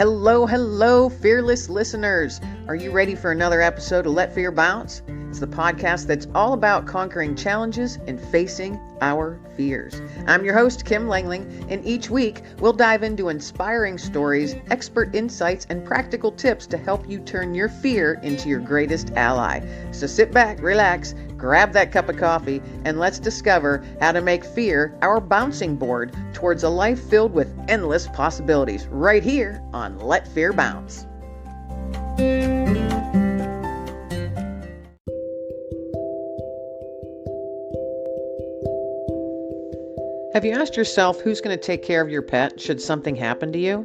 Hello, hello, fearless listeners. Are you ready for another episode of Let Fear Bounce? It's the podcast that's all about conquering challenges and facing our fears. I'm your host, Kim Langling, and each week we'll dive into inspiring stories, expert insights, and practical tips to help you turn your fear into your greatest ally. So sit back, relax, grab that cup of coffee, and let's discover how to make fear our bouncing board towards a life filled with endless possibilities right here on Let Fear Bounce. Have you asked yourself who's going to take care of your pet should something happen to you?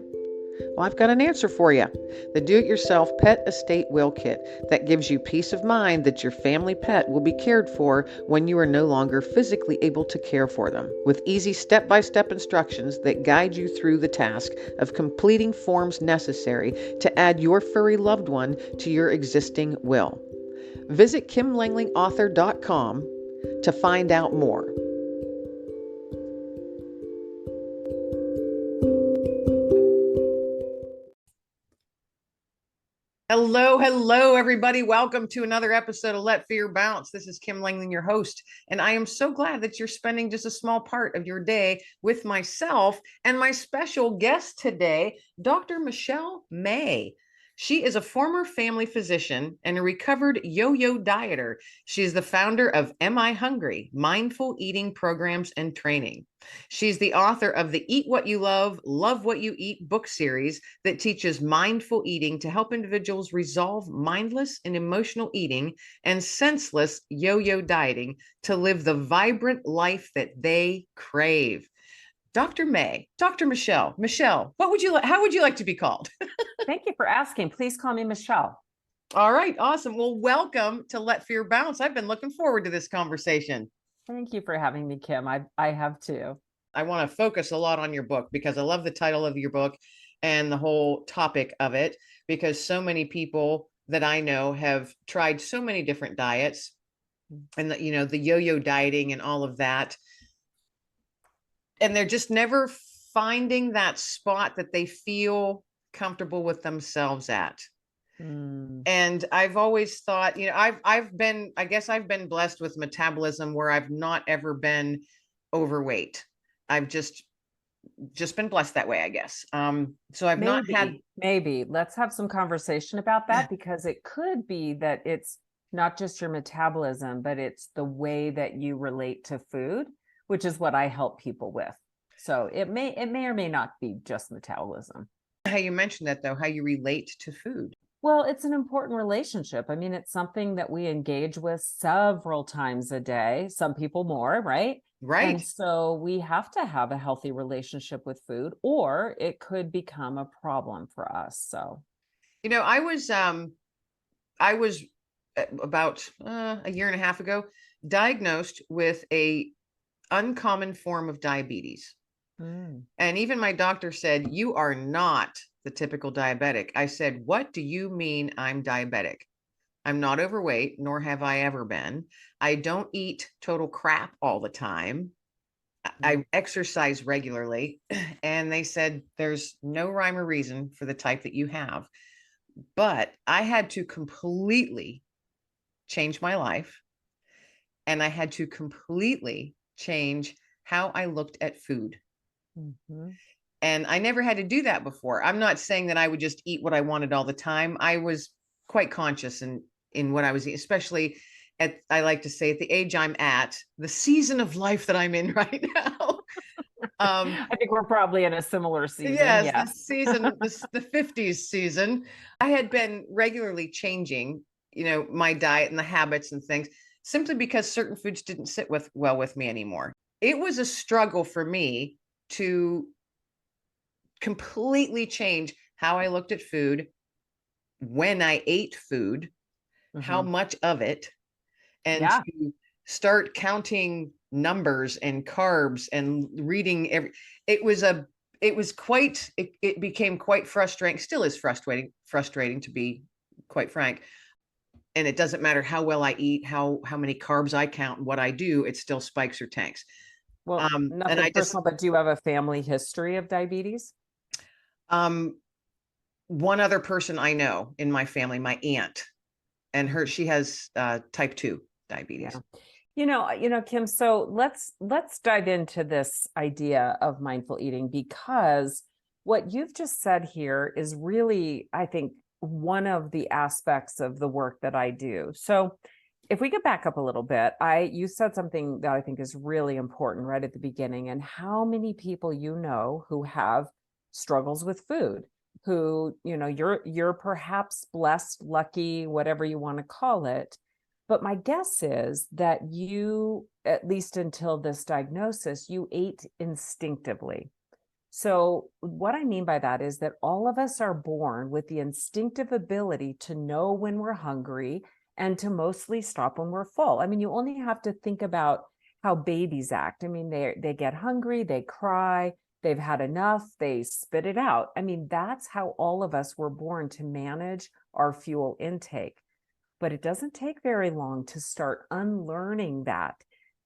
Well, I've got an answer for you. The Do-It-Yourself Pet Estate Will Kit that gives you peace of mind that your family pet will be cared for when you are no longer physically able to care for them, with easy step-by-step instructions that guide you through the task of completing forms necessary to add your furry loved one to your existing will. Visit KimLanglingAuthor.com to find out more. Hello, everybody. Welcome to another episode of Let Fear Bounce. This is Kim Langling, your host, and I am so glad that you're spending just a small part of your day with myself and my special guest today, Dr. Michelle May. She is a former family physician and a recovered yo-yo dieter. She is the founder of Am I Hungry? Mindful Eating Programs and Training. She's the author of the Eat What You Love What You Eat book series that teaches mindful eating to help individuals resolve mindless and emotional eating and senseless yo-yo dieting to live the vibrant life that they crave. Dr. Michelle, how would you like to be called? Thank you for asking. Please call me Michelle. All right, awesome. Well, welcome to Let Fear Bounce. I've been looking forward to this conversation. Thank you for having me, Kim. I have too. I want to focus a lot on your book because I love the title of your book and the whole topic of it, because so many people that I know have tried so many different diets and the yo-yo dieting and all of that. And they're just never finding that spot that they feel comfortable with themselves at. And I've always thought, I've been blessed with metabolism where I've not ever been overweight. I've just been blessed that way, I guess. So I've not had. Maybe let's have some conversation about that, because it could be that it's not just your metabolism, but it's the way that you relate to food, which is what I help people with. So it may or may not be just metabolism. How you mentioned that, though, how you relate to food. Well, it's an important relationship. I mean, it's something that we engage with several times a day, some people more, right? Right. And so we have to have a healthy relationship with food, or it could become a problem for us. So, I was about a year and a half ago diagnosed with a uncommon form of diabetes. And even my doctor said, "You are not the typical diabetic." I said, "What do you mean I'm diabetic? I'm not overweight, nor have I ever been. I don't eat total crap all the time. I exercise regularly." And they said, "There's no rhyme or reason for the type that you have." But I had to completely change my life. And I had to completely change how I looked at food. And I never had to do that before. I'm not saying that I would just eat what I wanted all the time. I was quite conscious in what I was eating, especially I like to say, at the age I'm at, the season of life that I'm in right now. I think we're probably in a similar season. Yes. The season, the 50s season. I had been regularly changing, my diet and the habits and things, simply because certain foods didn't sit well with me anymore. It was a struggle for me to completely change how I looked at food, when I ate food, how much of it, and to start counting numbers and carbs and reading it became quite frustrating, still is frustrating to be quite frank. And it doesn't matter how well I eat, how many carbs I count and what I do, it still spikes or tanks. Well, nothing personal, but do you have a family history of diabetes? one other person I know in my family, my aunt, and she has type 2 diabetes. Yeah. Kim, so let's dive into this idea of mindful eating, because what you've just said here is really, I think, one of the aspects of the work that I do. So if we get back up a little bit, you said something that I think is really important right at the beginning, and how many people who have struggles with food, who, you're perhaps blessed, lucky, whatever you want to call it. But my guess is that you, at least until this diagnosis, you ate instinctively. So, what I mean by that is that all of us are born with the instinctive ability to know when we're hungry and to mostly stop when we're full. I mean, you only have to think about how babies act. I mean, they get hungry, they cry, they've had enough, they spit it out. I mean, that's how all of us were born to manage our fuel intake. But it doesn't take very long to start unlearning that.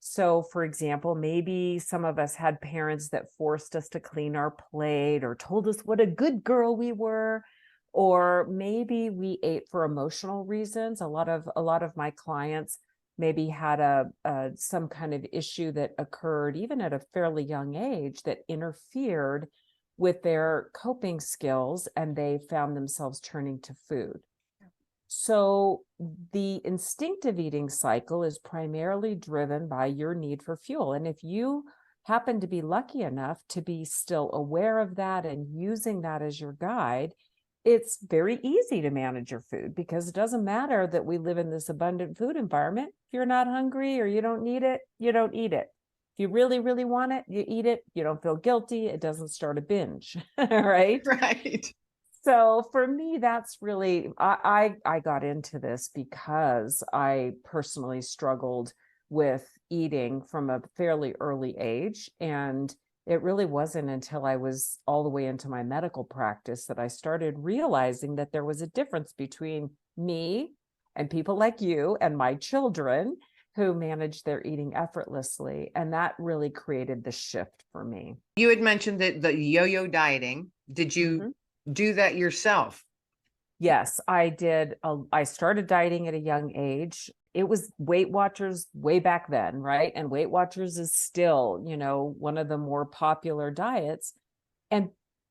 So, for example, maybe some of us had parents that forced us to clean our plate or told us what a good girl we were, or maybe we ate for emotional reasons. A lot of my clients maybe had some kind of issue that occurred even at a fairly young age that interfered with their coping skills, and they found themselves turning to food. So the instinctive eating cycle is primarily driven by your need for fuel. And if you happen to be lucky enough to be still aware of that and using that as your guide, it's very easy to manage your food, because it doesn't matter that we live in this abundant food environment. If you're not hungry or you don't need it, you don't eat it. If you really, really want it, you eat it. You don't feel guilty. It doesn't start a binge, right? Right. So for me, that's really, I got into this because I personally struggled with eating from a fairly early age. And it really wasn't until I was all the way into my medical practice that I started realizing that there was a difference between me and people like you and my children who managed their eating effortlessly. And that really created the shift for me. You had mentioned that the yo-yo dieting. Did you do that yourself? Yes, I did. I started dieting at a young age. It was Weight Watchers way back then, right? And Weight Watchers is still, one of the more popular diets. And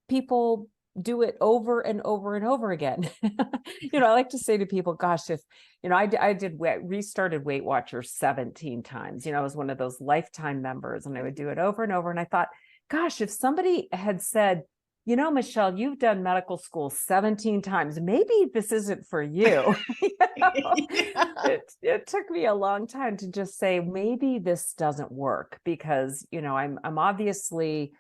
people do it over and over and over again. I like to say to people, gosh, if, restarted Weight Watchers 17 times. I was one of those lifetime members, and I would do it over and over. And I thought, gosh, if somebody had said, Michelle, you've done medical school 17 times. Maybe this isn't for you. Yeah. It took me a long time to just say, maybe this doesn't work, because, I'm obviously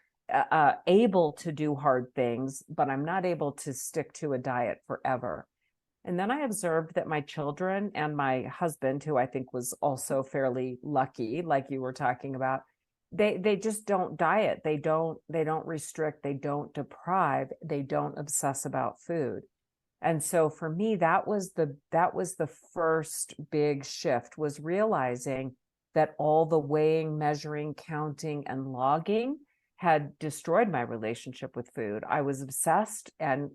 able to do hard things, but I'm not able to stick to a diet forever. And then I observed that my children and my husband, who I think was also fairly lucky, like you were talking about, they just don't diet. They don't restrict, they don't deprive, they don't obsess about food. And so for me, that was the first big shift, was realizing that all the weighing, measuring, counting, and logging had destroyed my relationship with food. I was obsessed, and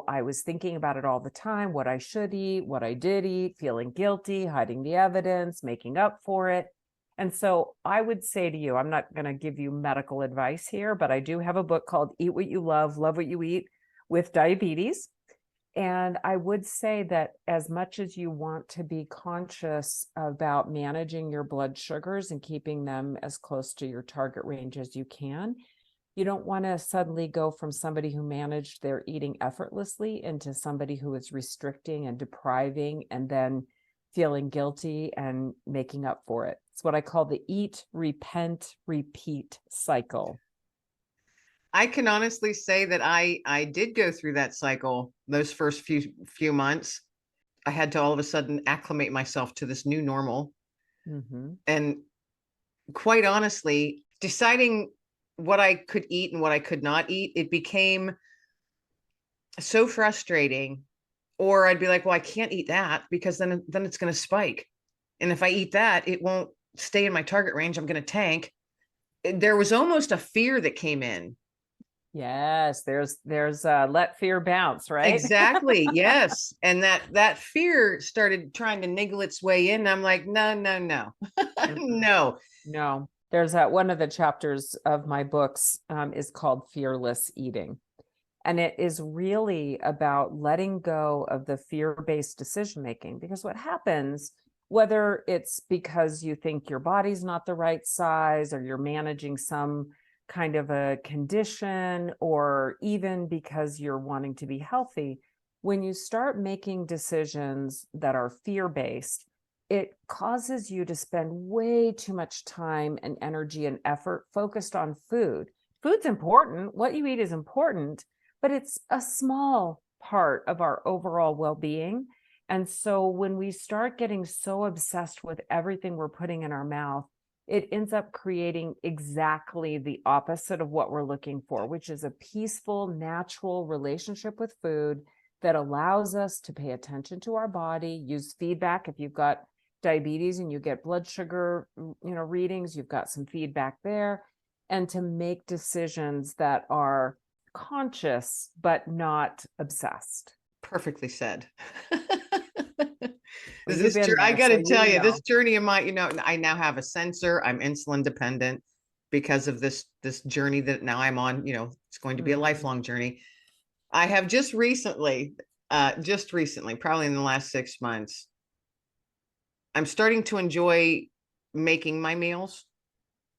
I was thinking about it all the time, what I should eat, what I did eat, feeling guilty, hiding the evidence, making up for it. And so I would say to you, I'm not going to give you medical advice here, but I do have a book called Eat What You Love What You Eat with Diabetes. And I would say that as much as you want to be conscious about managing your blood sugars and keeping them as close to your target range as you can, you don't want to suddenly go from somebody who managed their eating effortlessly into somebody who is restricting and depriving and then feeling guilty and making up for it. It's what I call the eat, repent, repeat cycle. I can honestly say that I did go through that cycle those first few months. I had to all of a sudden acclimate myself to this new normal. And quite honestly, deciding what I could eat and what I could not eat, it became so frustrating. Or I'd be like, well, I can't eat that because then it's going to spike. And if I eat that, it won't stay in my target range. I'm going to tank. There was almost a fear that came in Yes, there's let fear bounce, right? Exactly. Yes. And that fear started trying to niggle its way in. I'm like, no, no, no, Mm-mm. no. No, there's one of the chapters of my books is called Fearless Eating. And it is really about letting go of the fear-based decision making. Because what happens, whether it's because you think your body's not the right size, or you're managing some kind of a condition, or even because you're wanting to be healthy, when you start making decisions that are fear-based, it causes you to spend way too much time and energy and effort focused on food. Food's important. What you eat is important, but it's a small part of our overall well-being. And so when we start getting so obsessed with everything we're putting in our mouth, it ends up creating exactly the opposite of what we're looking for, which is a peaceful, natural relationship with food that allows us to pay attention to our body, use feedback. If you've got diabetes and you get blood sugar, readings, you've got some feedback there, and to make decisions that are conscious but not obsessed. Perfectly said. Well, you've been I there, got so to tell you, this know. journey of mine, I now have a sensor. I'm insulin dependent because of this journey that now I'm on. It's going to be a Mm. lifelong journey. I have just recently, probably in the last 6 months, I'm starting to enjoy making my meals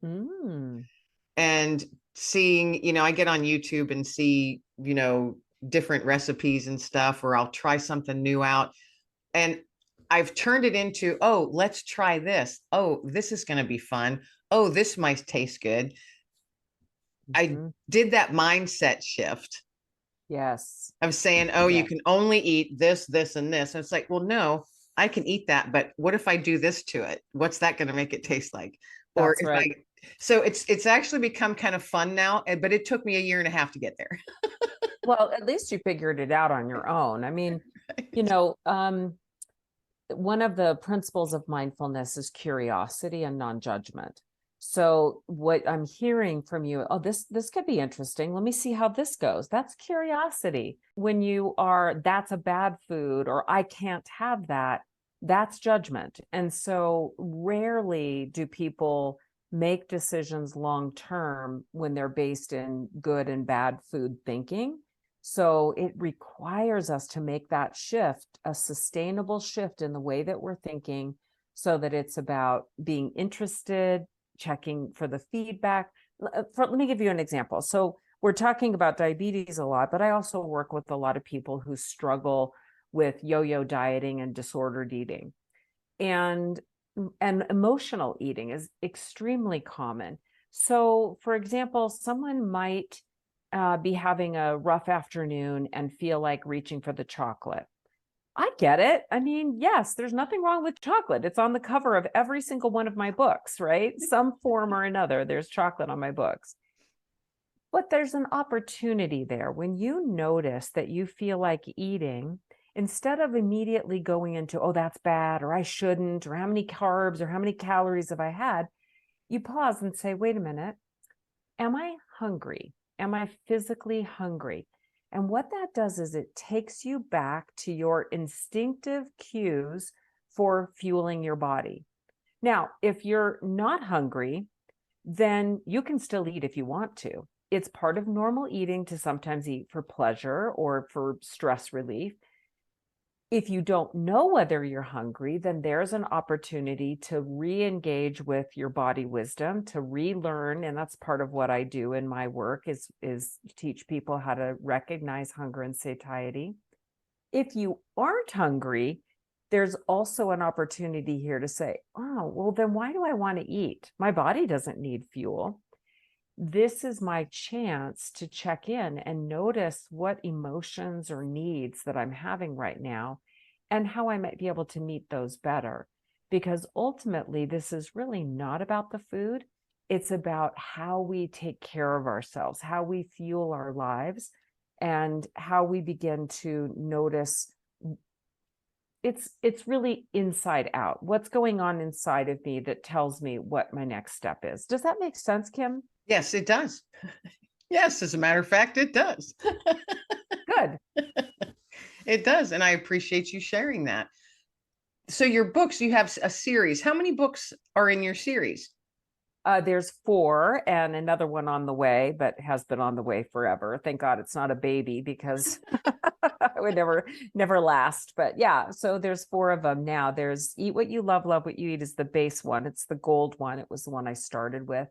Mm. and seeing, I get on YouTube and see, different recipes and stuff, or I'll try something new out. And I've turned it into, oh, let's try this. Oh, this is going to be fun. Oh, this might taste good. I Mm-hmm. did that mindset shift Yes. of saying, oh, you Yeah, can only eat this, this, and this. And it's like, well, no, I can eat that, but what if I do this to it? What's that going to make it taste like? Or that's if right. so it's actually become kind of fun now, but it took me a year and a half to get there. Well, at least you figured it out on your own. I mean, you Right. know, um, one of the principles of mindfulness is curiosity and non-judgment. So what I'm hearing from you, oh, this could be interesting. Let me see how this goes. That's curiosity. When you are, that's a bad food, or I can't have that, that's judgment. And so rarely do people make decisions long term when they're based in good and bad food thinking. So it requires us to make that shift, a sustainable shift in the way that we're thinking, so that it's about being interested, checking for the feedback. Let me give you an example. So we're talking about diabetes a lot, but I also work with a lot of people who struggle with yo-yo dieting and disordered eating. And emotional eating is extremely common. So, for example, someone might be having a rough afternoon and feel like reaching for the chocolate. I get it. I mean, yes, there's nothing wrong with chocolate. It's on the cover of every single one of my books, right? Some form or another, there's chocolate on my books. But there's an opportunity there. When you notice that you feel like eating, instead of immediately going into, oh, that's bad, or I shouldn't, or how many carbs or how many calories have I had, you pause and say, wait a minute, am I hungry? Am I physically hungry? And what that does is it takes you back to your instinctive cues for fueling your body. Now, if you're not hungry, then you can still eat if you want to. It's part of normal eating to sometimes eat for pleasure or for stress relief. If you don't know whether you're hungry, then there's an opportunity to re-engage with your body wisdom, to relearn. And that's part of what I do in my work is teach people how to recognize hunger and satiety. If you aren't hungry, there's also an opportunity here to say, oh, well, then why do I want to eat? My body doesn't need fuel. This is my chance to check in and notice what emotions or needs that I'm having right now and how I might be able to meet those better. Because ultimately, this is really not about the food. It's about how we take care of ourselves, how we fuel our lives, and how we begin to notice it's really inside out. What's going on inside of me that tells me what my next step is. Does that make sense, Kim? Yes, it does. Yes, as a matter of fact, it does. Good. It does. And I appreciate you sharing that. So your books, you have a series. How many books are in your series? There's 4 and another one on the way, but has been on the way forever. Thank God it's not a baby, because it would never last. But yeah, so there's 4 of them now. There's Eat What You Love, Love What You Eat is the base one. It's the gold one. It was the one I started with.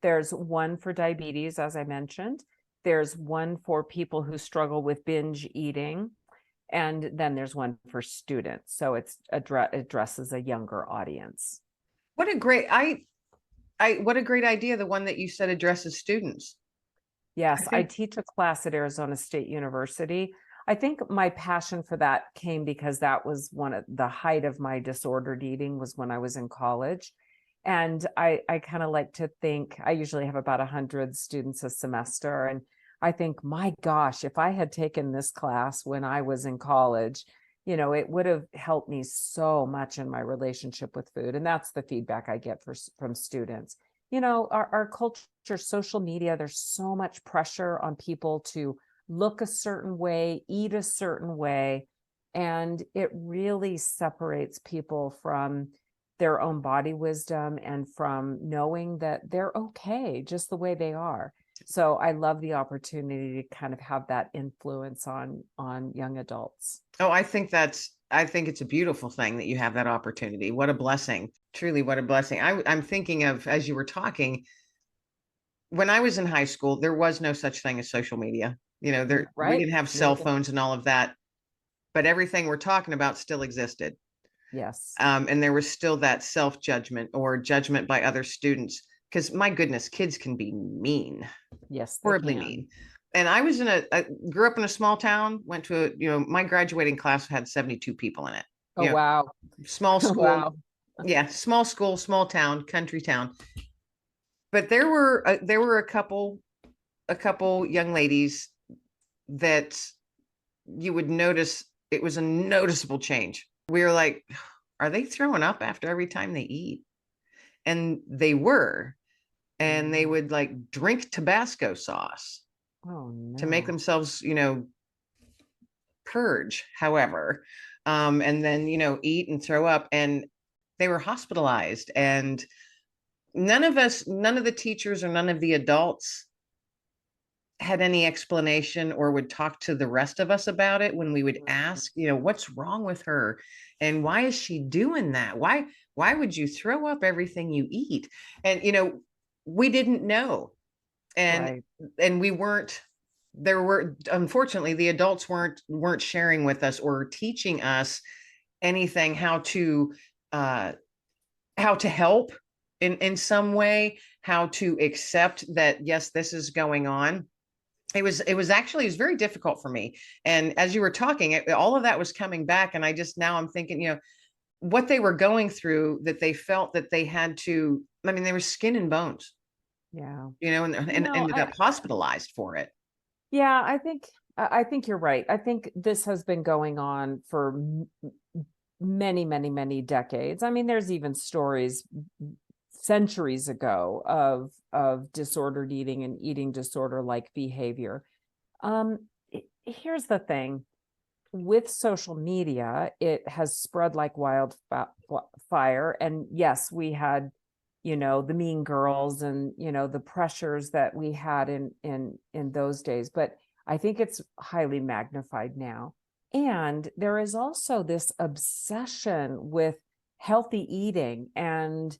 There's one for diabetes, as I mentioned. There's one for people who struggle with binge eating. And then there's one for students. So it's addresses a younger audience. What a great what a great idea, the one that you said addresses students. Yes, I think teach a class at Arizona State University. I think my passion for that came because that was one of the height of my disordered eating, was when I was in college. And I kind of like to think, I usually have about 100 students a semester. And I think, my gosh, if I had taken this class when I was in college, it would have helped me so much in my relationship with food. And that's the feedback I get from students. Our culture, social media, there's so much pressure on people to look a certain way, eat a certain way. And it really separates people from their own body wisdom and from knowing that they're okay just the way they are. So I love the opportunity to kind of have that influence on young adults. Oh, I think it's a beautiful thing that you have that opportunity. What a blessing. Truly, what a blessing. I'm thinking of, as you were talking, when I was in high school, there was no such thing as social media. We Right? didn't have cell phones and all of that, but everything we're talking about still existed. Yes. And there was still that self-judgment or judgment by other students. Because my goodness, kids can be mean, Yes, they horribly can. mean. And I grew up in a small town, went to my graduating class had 72 people in it. Oh, wow. Small school. Wow. Yeah, small school, small town, country town. But there were a couple young ladies that you would notice. It was a noticeable change. We were like, are they throwing up after every time they eat? And they were. And they would like drink Tabasco sauce Oh, to make no. themselves, purge, however, and then, eat and throw up. And they were hospitalized. And none of the teachers or none of the adults had any explanation or would talk to the rest of us about it when we would ask, what's wrong with her and why is she doing that? Why would you throw up everything you eat? And we didn't know. And Right. and we weren't there were unfortunately the adults weren't sharing with us or teaching us anything how to help in some way, how to accept that yes, this is going on. It was very difficult for me. And as you were talking, all of that was coming back. And now I'm thinking, what they were going through, that they felt that they had to, I mean, they were skin and bones, Yeah. and ended up hospitalized for it. Yeah, I think you're right. I think this has been going on for many, many, many decades. I mean, there's even stories centuries ago of disordered eating and eating disorder like behavior. Here's the thing. With social media, it has spread like wildfire. And yes, we had, the mean girls and, the pressures that we had in those days. But I think it's highly magnified now. And there is also this obsession with healthy eating and,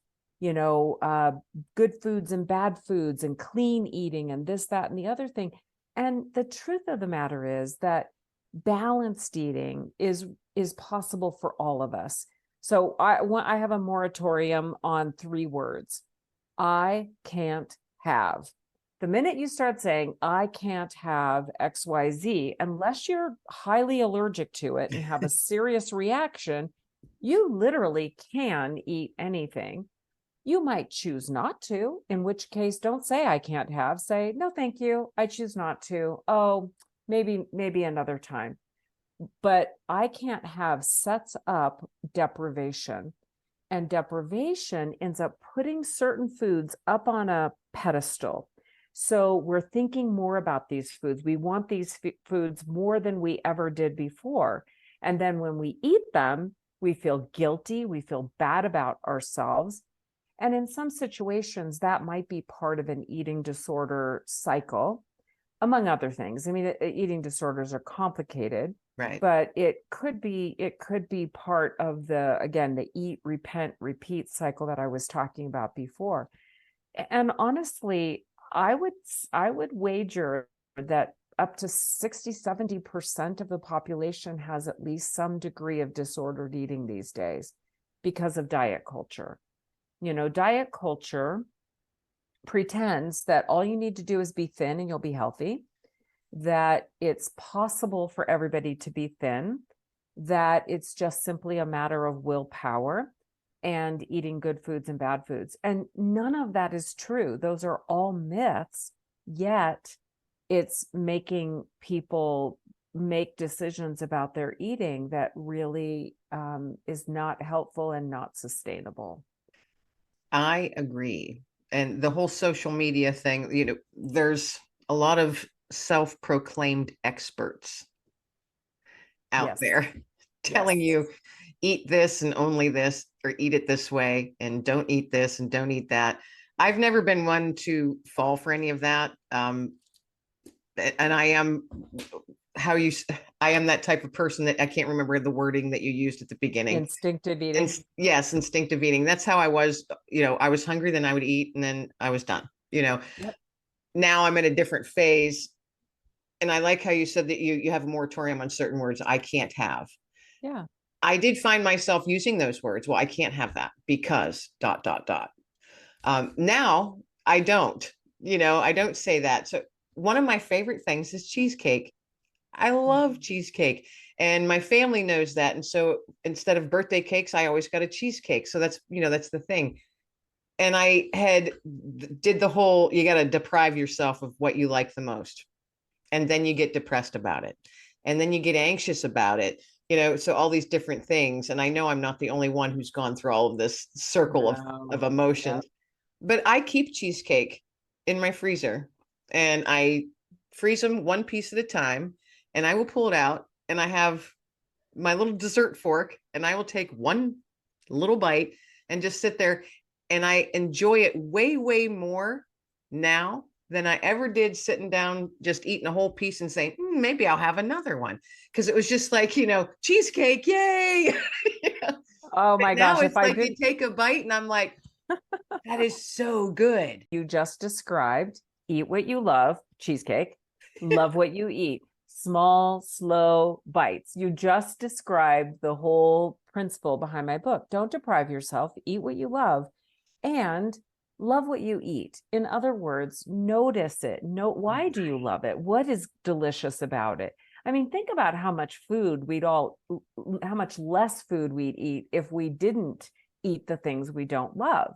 good foods and bad foods and clean eating and this, that, and the other thing. And the truth of the matter is that balanced eating is possible for all of us. So I have a moratorium on 3 words. I can't have. The minute you start saying I can't have XYZ, unless you're highly allergic to it and have a serious reaction, you literally can eat anything. You might choose not to, in which case don't say I can't have, say no thank you, I choose not to. Oh, maybe another time. But I can't have sets up deprivation, and deprivation ends up putting certain foods up on a pedestal. So we're thinking more about these foods. We want these foods more than we ever did before. And then when we eat them, we feel guilty, we feel bad about ourselves. And in some situations, that might be part of an eating disorder cycle, among other things. I mean, eating disorders are complicated, Right. but it could be part of the, again, the eat, repent, repeat cycle that I was talking about before. And honestly, I would wager that up to 60-70% of the population has at least some degree of disordered eating these days because of diet culture. Diet culture pretends that all you need to do is be thin and you'll be healthy, that it's possible for everybody to be thin, that it's just simply a matter of willpower and eating good foods and bad foods. And none of that is true. Those are all myths, yet it's making people make decisions about their eating that really is not helpful and not sustainable. I agree. And the whole social media thing, there's a lot of self-proclaimed experts out Yes. there telling Yes. you eat this and only this, or eat it this way, and don't eat this and don't eat that. I've never been one to fall for any of that. And I am how you I am that type of person that I can't remember the wording that you used at the beginning. Instinctive And eating. yes, instinctive eating. That's how I was. I was hungry, then I would eat, and then I was done. Yep. Now I'm in a different phase. And I like how you said that you have a moratorium on certain words I can't have. Yeah. I did find myself using those words. Well, I can't have that because dot dot dot. Now I don't. I don't say that. So one of my favorite things is cheesecake. I love cheesecake, and my family knows that. And so instead of birthday cakes, I always got a cheesecake. So that's the thing. And I did the whole, you got to deprive yourself of what you like the most. And then you get depressed about it. And then you get anxious about it. So all these different things. And I know I'm not the only one who's gone through all of this circle of No. emotions, Yep. but I keep cheesecake in my freezer, and I freeze them one piece at a time, and I will pull it out, and I have my little dessert fork, and I will take one little bite and just sit there, and I enjoy it way, way more now than I ever did sitting down, just eating a whole piece and saying, maybe I'll have another one. Cause it was just like, cheesecake, yay. Oh But my now gosh, if it's I like you did, take a bite and I'm like, that is so good. you just described eat what you love, cheesecake, love what you eat, small, slow bites. You just described the whole principle behind my book. Don't deprive yourself, eat what you love, and love what you eat. In other words, notice it. Note, why do you love it? What is delicious about it? I mean, think about how much how much less food we'd eat if we didn't eat the things we don't love.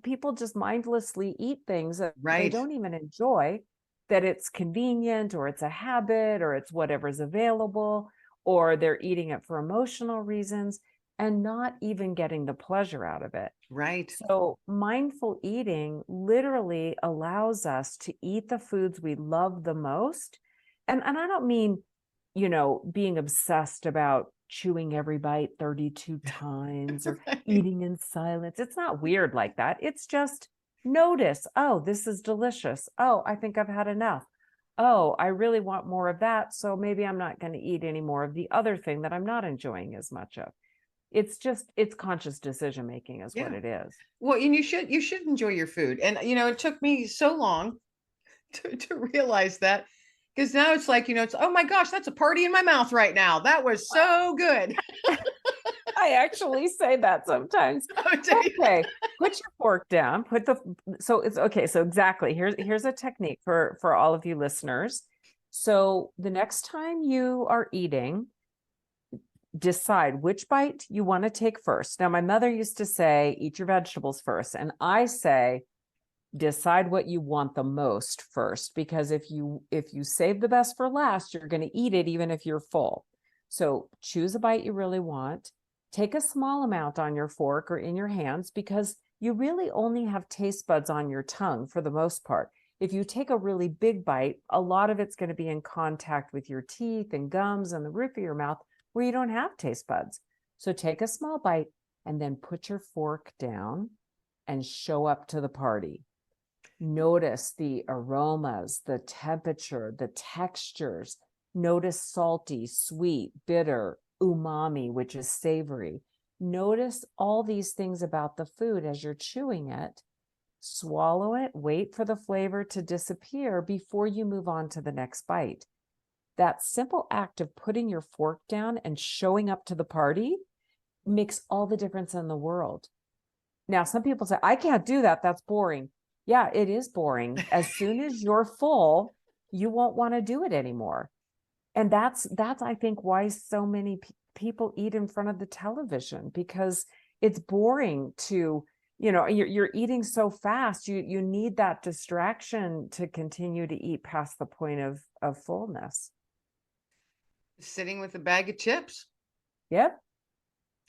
People just mindlessly eat things that they Right. don't even enjoy, that it's convenient or it's a habit or it's whatever's available, or they're eating it for emotional reasons and not even getting the pleasure out of it. Right. So mindful eating literally allows us to eat the foods we love the most. And I don't mean, being obsessed about chewing every bite 32 times or Right. eating in silence. It's not weird like that. It's just notice, oh, this is delicious. Oh, I think I've had enough. Oh, I really want more of that. So maybe I'm not going to eat any more of the other thing that I'm not enjoying as much of. It's conscious decision making is what Yeah. it is. Well, and you should enjoy your food. And it took me so long to realize that, because now it's like, it's, oh my gosh, that's a party in my mouth right now. That was so good. I actually say that sometimes. I'll tell you. Okay, put your fork down. So it's okay. So exactly. Here's a technique for all of you listeners. So the next time you are eating, decide which bite you want to take first. Now, my mother used to say, eat your vegetables first. And I say, decide what you want the most first, because if you save the best for last, you're going to eat it even if you're full. So choose a bite you really want. Take a small amount on your fork or in your hands, because you really only have taste buds on your tongue for the most part. If you take a really big bite, a lot of it's going to be in contact with your teeth and gums and the roof of your mouth where you don't have taste buds. So take a small bite and then put your fork down and show up to the party. Notice the aromas, the temperature, the textures. Notice salty, sweet, bitter, umami, which is savory. Notice all these things about the food as you're chewing it. Swallow it, wait for the flavor to disappear before you move on to the next bite. That simple act of putting your fork down and showing up to the party makes all the difference in the world. Now, some people say, I can't do that. That's boring. Yeah, it is boring. As soon as you're full, you won't want to do it anymore. And that's I think why so many people eat in front of the television, because it's boring to, you're eating so fast. You need that distraction to continue to eat past the point of fullness. Sitting with a bag of chips. Yep.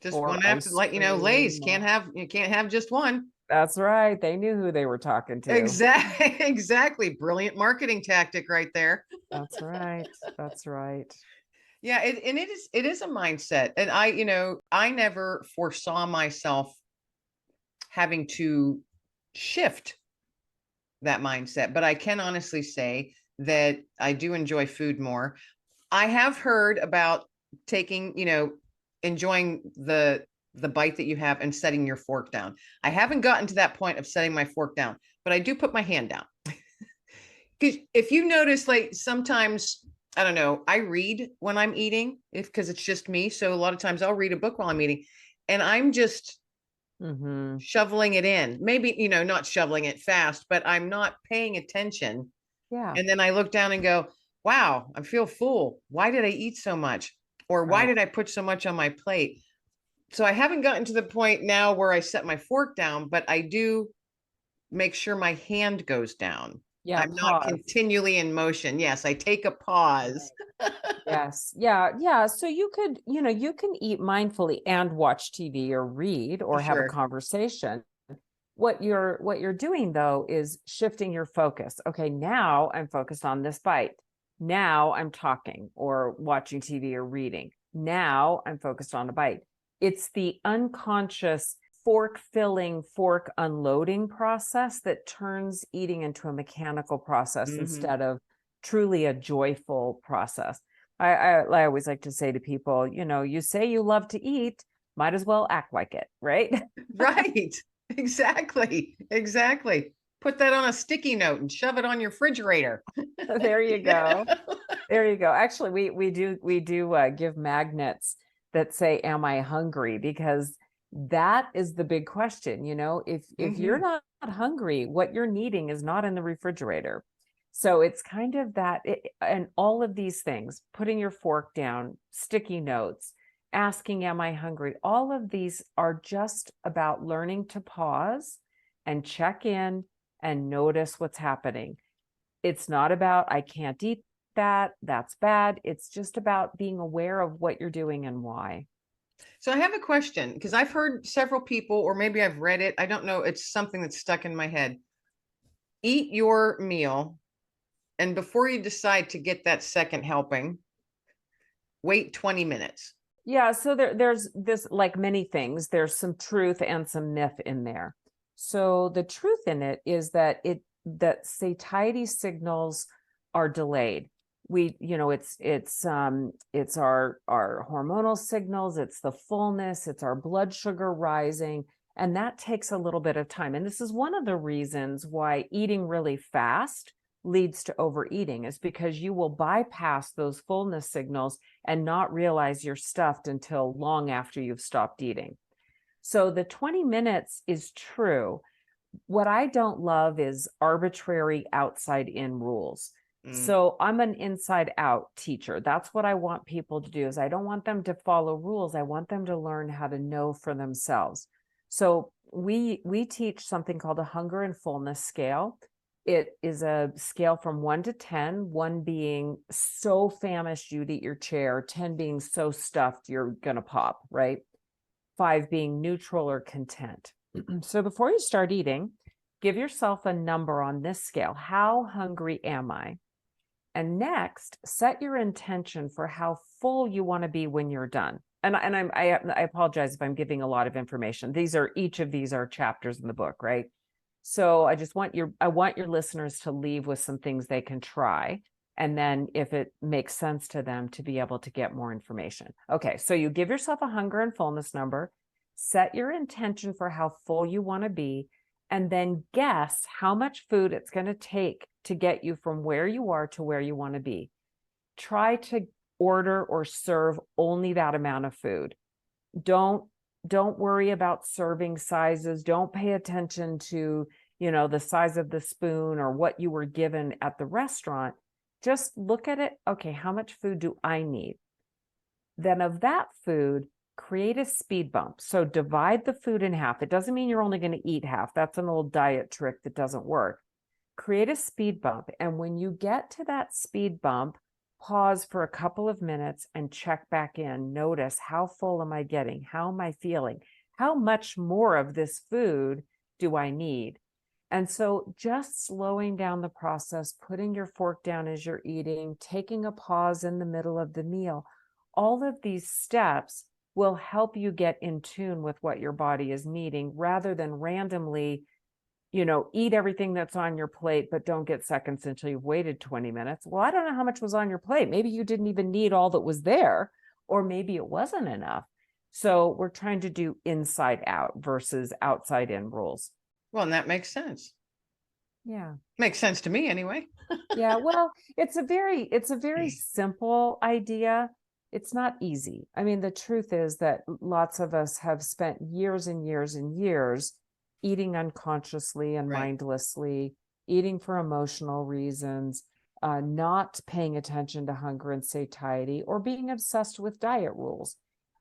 Just Or one after, like, Lay's you can't have just one. That's right. They knew who they were talking to. Exactly. Brilliant marketing tactic right there. That's right. That's right. Yeah, it is a mindset. And I never foresaw myself having to shift that mindset, but I can honestly say that I do enjoy food more. I have heard about taking, enjoying the bite that you have and setting your fork down. I haven't gotten to that point of setting my fork down, but I do put my hand down. Because if you notice, like, sometimes, I don't know, I read when I'm eating, because it's just me. So a lot of times I'll read a book while I'm eating, and I'm just shoveling it in. Maybe, not shoveling it fast, but I'm not paying attention. Yeah. And then I look down and go, wow, I feel full. Why did I eat so much? Or why did I put so much on my plate? So I haven't gotten to the point now where I set my fork down, but I do make sure my hand goes down. Yeah. I'm not continually in motion. Yes, I take a pause. Yes. Yeah. Yeah. So you can eat mindfully and watch TV or read or have a conversation. What you're doing though is shifting your focus. Okay, now I'm focused on this bite. Now I'm talking or watching TV or reading. Now I'm focused on a bite. It's the unconscious fork filling, fork unloading process that turns eating into a mechanical process instead of truly a joyful process. I always like to say to people, you say you love to eat, might as well act like it, right? Right. Exactly. Put that on a sticky note and shove it on your refrigerator. There you go. There you go. Actually, we do give magnets that say, am I hungry? Because that is the big question. If you're not hungry, what you're needing is not in the refrigerator. So it's kind of that, and all of these things, putting your fork down, sticky notes, asking, am I hungry? All of these are just about learning to pause and check in and notice what's happening. It's not about, I can't eat that, that's bad. It's just about being aware of what you're doing and why. So I have a question, because I've heard several people, or maybe I've read it, I don't know, it's something that's stuck in my head. Eat your meal, and before you decide to get that second helping, wait 20 minutes. Yeah, so there's this, like many things, there's some truth and some myth in there. So the truth in it is that satiety signals are delayed. It's our hormonal signals, it's the fullness, it's our blood sugar rising, and that takes a little bit of time. And this is one of the reasons why eating really fast leads to overeating, is because you will bypass those fullness signals and not realize you're stuffed until long after you've stopped eating. So the 20 minutes is true. What I don't love is arbitrary outside in rules. So I'm an inside out teacher. That's what I want people to do. Is I don't want them to follow rules. I want them to learn how to know for themselves. So we teach something called a hunger and fullness scale. It is a scale from 1 to 10, 1 being so famished you'd eat your chair, 10 being so stuffed you're going to pop, right? 5 being neutral or content. So before you start eating, give yourself a number on this scale. How hungry am I? And next, set your intention for how full you want to be when you're done. And I apologize if I'm giving a lot of information. Each of these are chapters in the book, right? So I want your listeners to leave with some things they can try. And then if it makes sense to them, to be able to get more information. Okay, so you give yourself a hunger and fullness number, set your intention for how full you want to be, and then guess how much food it's going to take to get you from where you are to where you want to be. Try to order or serve only that amount of food. Don't worry about serving sizes. Don't pay attention to, the size of the spoon or what you were given at the restaurant. Just look at it. Okay, how much food do I need? Then of that food, create a speed bump. So divide the food in half. It doesn't mean you're only going to eat half. That's an old diet trick that doesn't work. Create a speed bump. And when you get to that speed bump, pause for a couple of minutes and check back in. Notice, how full am I getting? How am I feeling? How much more of this food do I need? And so just slowing down the process, putting your fork down as you're eating, taking a pause in the middle of the meal, all of these steps will help you get in tune with what your body is needing, rather than randomly, eat everything that's on your plate, but don't get seconds until you've waited 20 minutes. Well, I don't know how much was on your plate. Maybe you didn't even need all that was there, or maybe it wasn't enough. So we're trying to do inside out versus outside in rules. Well, and that makes sense. Yeah. Makes sense to me anyway. Yeah. Well, it's a very simple idea. It's not easy. I mean, the truth is that lots of us have spent years and years and years eating unconsciously and Right. mindlessly, eating for emotional reasons, not paying attention to hunger and satiety, or being obsessed with diet rules,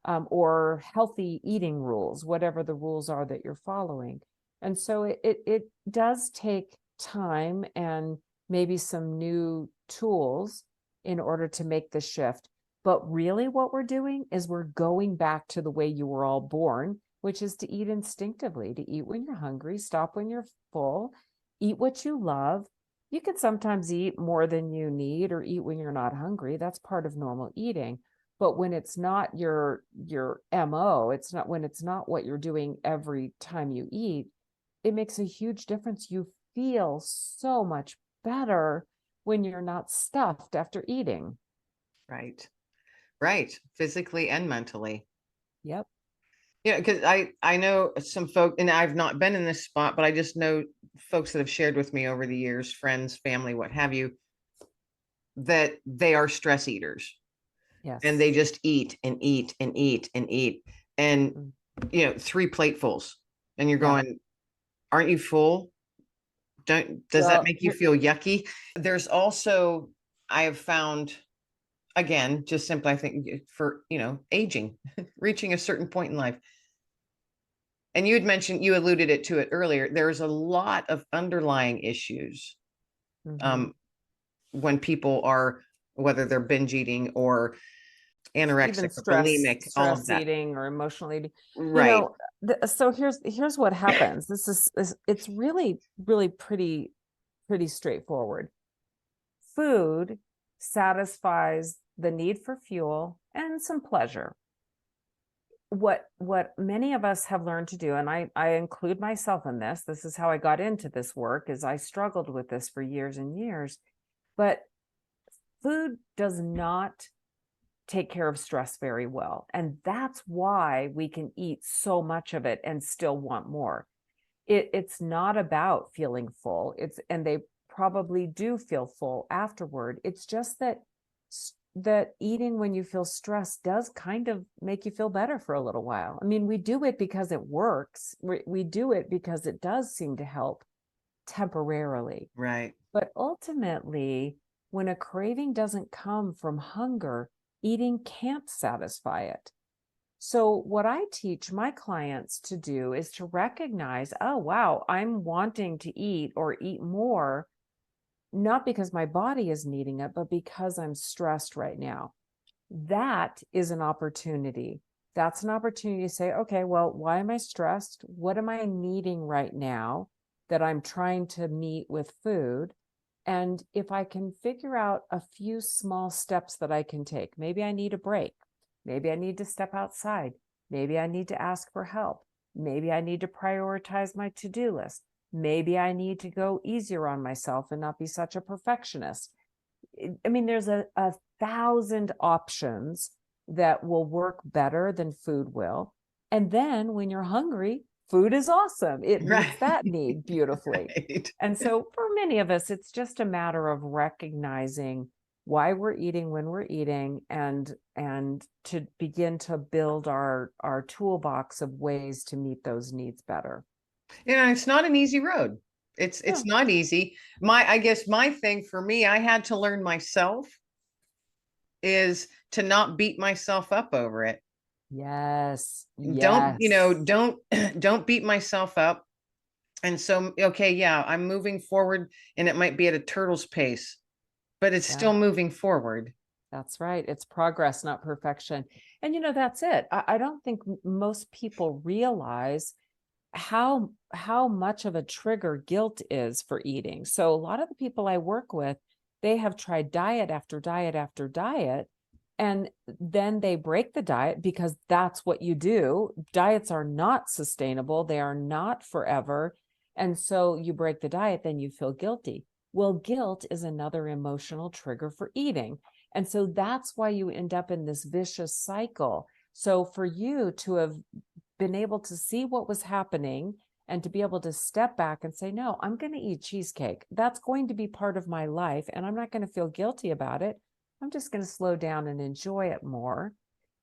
or healthy eating rules, whatever the rules are that you're following. And so it does take time and maybe some new tools in order to make the shift. But really what we're doing is we're going back to the way you were all born, which is to eat instinctively, to eat when you're hungry, stop when you're full, eat what you love. You can sometimes eat more than you need or eat when you're not hungry. That's part of normal eating. But when it's not your MO, when it's not what you're doing every time you eat, it makes a huge difference. You feel so much better when you're not stuffed after eating. Right. Right. Physically and mentally. Yep. Yeah, because I know some folk, and I've not been in this spot, but I just know folks that have shared with me over the years, friends, family, what have you, that they are stress eaters. Yes. And they just eat and eat and eat and eat. And 3 platefuls. And you're going, aren't you full? Does that make you feel yucky? There's also, I have found, again, just simply, I think for, aging, reaching a certain point in life. And you alluded to it earlier. There's a lot of underlying issues when people are, whether they're binge eating or anorexic even or bulimic, all of that. eating or emotional eating. Right. So here's what happens. It's really, really pretty straightforward. Food satisfies the need for fuel and some pleasure. What many of us have learned to do, and I include myself in this is how I got into this work, is I struggled with this for years and years, but food does not take care of stress very well. And that's why we can eat so much of it and still want more. It's not about feeling full. And they probably do feel full afterward. It's just that eating when you feel stressed does kind of make you feel better for a little while. I mean, we do it because it works. We do it because it does seem to help temporarily. Right. But ultimately, when a craving doesn't come from hunger, eating can't satisfy it. So what I teach my clients to do is to recognize, oh, wow, I'm wanting to eat or eat more, not because my body is needing it, but because I'm stressed right now. That is an opportunity. That's an opportunity to say, okay, well, why am I stressed? What am I needing right now? that I'm trying to meet with food. And if I can figure out a few small steps that I can take, maybe I need a break. Maybe I need to step outside. Maybe I need to ask for help. Maybe I need to prioritize my to-do list. Maybe I need to go easier on myself and not be such a perfectionist. I mean, there's a thousand options that will work better than food will. And then when you're hungry, food is awesome. It meets that need beautifully. Right. And so for many of us, it's just a matter of recognizing why we're eating when we're eating, and to begin to build our toolbox of ways to meet those needs better. It's not an easy road. It's No. not easy. I guess my thing for me, I had to learn myself is to not beat myself up over it. Yes. Don't, Yes. don't don't beat myself up. And so, okay, yeah, I'm moving forward and it might be at a turtle's pace, but it's Yeah. still moving forward. That's right. It's progress, not perfection. And that's it. I don't think most people realize how much of a trigger guilt is for eating. So a lot of the people I work with, they have tried diet after diet after diet, and then they break the diet because that's what you do. Diets are not sustainable. They are not forever. And so you break the diet, then you feel guilty. Well, guilt is another emotional trigger for eating. And so that's why you end up in this vicious cycle. So for you to have been able to see what was happening and to be able to step back and say, no, I'm going to eat cheesecake. That's going to be part of my life, and I'm not going to feel guilty about it. I'm just going to slow down and enjoy it more,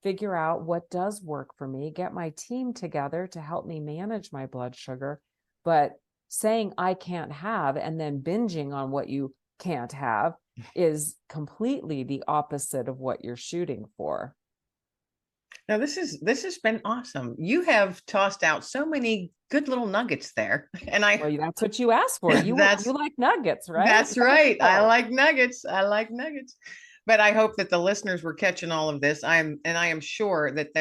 figure out what does work for me, get my team together to help me manage my blood sugar. But saying I can't have and then binging on what you can't have is completely the opposite of what you're shooting for. Now this has been awesome. You have tossed out so many good little nuggets there. And Well, that's what you asked for. You that's like nuggets, right? that's right. I like nuggets. I like nuggets. But I hope that the listeners were catching all of this. I am sure that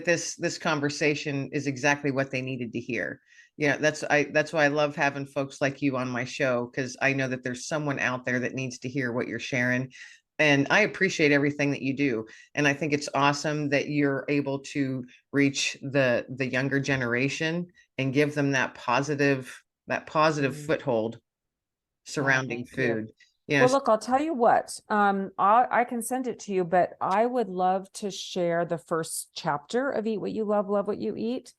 this conversation is exactly what they needed to hear. Yeah, that's why I love having folks like you on my show, because I know that there's someone out there that needs to hear what you're sharing. And I appreciate everything that you do. And I think it's awesome that you're able to reach the younger generation and give them that positive foothold Oh, surrounding thank you. food. Well, look, I'll tell you what. I can send it to you, but I would love to share the first chapter of Eat What You Love, Love What You Eat.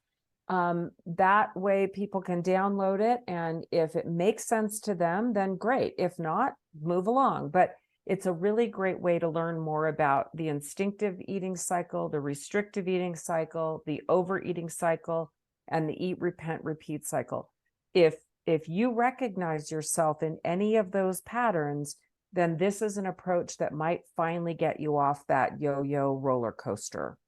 That way people can download it, and if it makes sense to them, then great. If not, move along. But it's a really great way to learn more about the instinctive eating cycle, the restrictive eating cycle, the overeating cycle, and the eat, repent, repeat cycle. If you recognize yourself in any of those patterns, then this is an approach that might finally get you off that yo-yo roller coaster.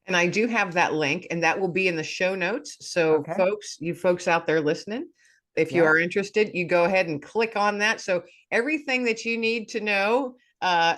And I do have that link, and that will be in the show notes. So Okay. you folks out there listening, if you Yeah. are interested, you go ahead and click on that. So everything that you need to know,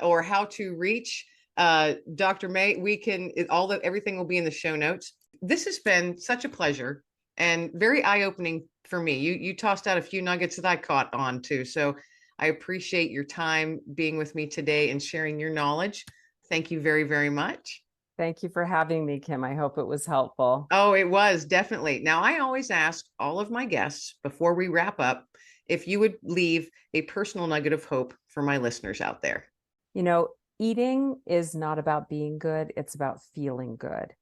or how to reach Dr. May, everything will be in the show notes. This has been such a pleasure and very eye-opening for me. You tossed out a few nuggets that I caught on too. So I appreciate your time being with me today and sharing your knowledge. Thank you very, very much. Thank you for having me, Kim. I hope it was helpful. Oh, it was definitely. Now, I always ask all of my guests before we wrap up if you would leave a personal nugget of hope for my listeners out there. Eating is not about being good, it's about feeling good.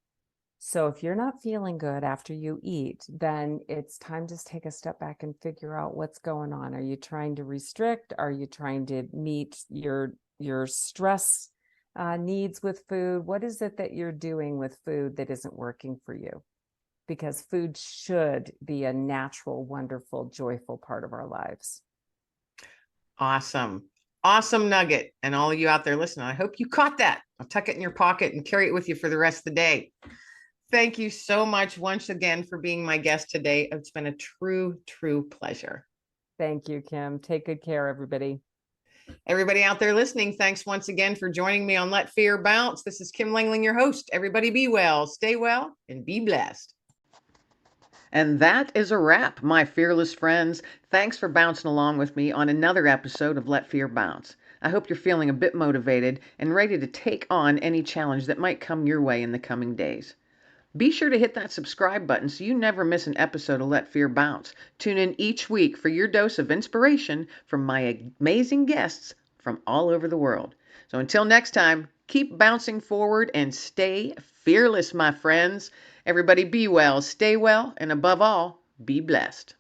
So if you're not feeling good after you eat, then it's time to take a step back and figure out what's going on. Are you trying to restrict? Are you trying to meet your stress needs with food? What is it that you're doing with food that isn't working for you? Because food should be a natural, wonderful, joyful part of our lives. Awesome. Awesome nugget. And all of you out there listening, I hope you caught that. I'll tuck it in your pocket and carry it with you for the rest of the day. Thank you so much once again for being my guest today. It's been a true, true pleasure. Thank you, Kim. Take good care, everybody. Everybody out there listening, thanks once again for joining me on Let Fear Bounce. This is Kim Langling, your host. Everybody be well, stay well, and be blessed. And that is a wrap, my fearless friends. Thanks for bouncing along with me on another episode of Let Fear Bounce. I hope you're feeling a bit motivated and ready to take on any challenge that might come your way in the coming days. Be sure to hit that subscribe button so you never miss an episode of Let Fear Bounce. Tune in each week for your dose of inspiration from my amazing guests from all over the world. So until next time, keep bouncing forward and stay fearless, my friends. Everybody be well, stay well, and above all, be blessed.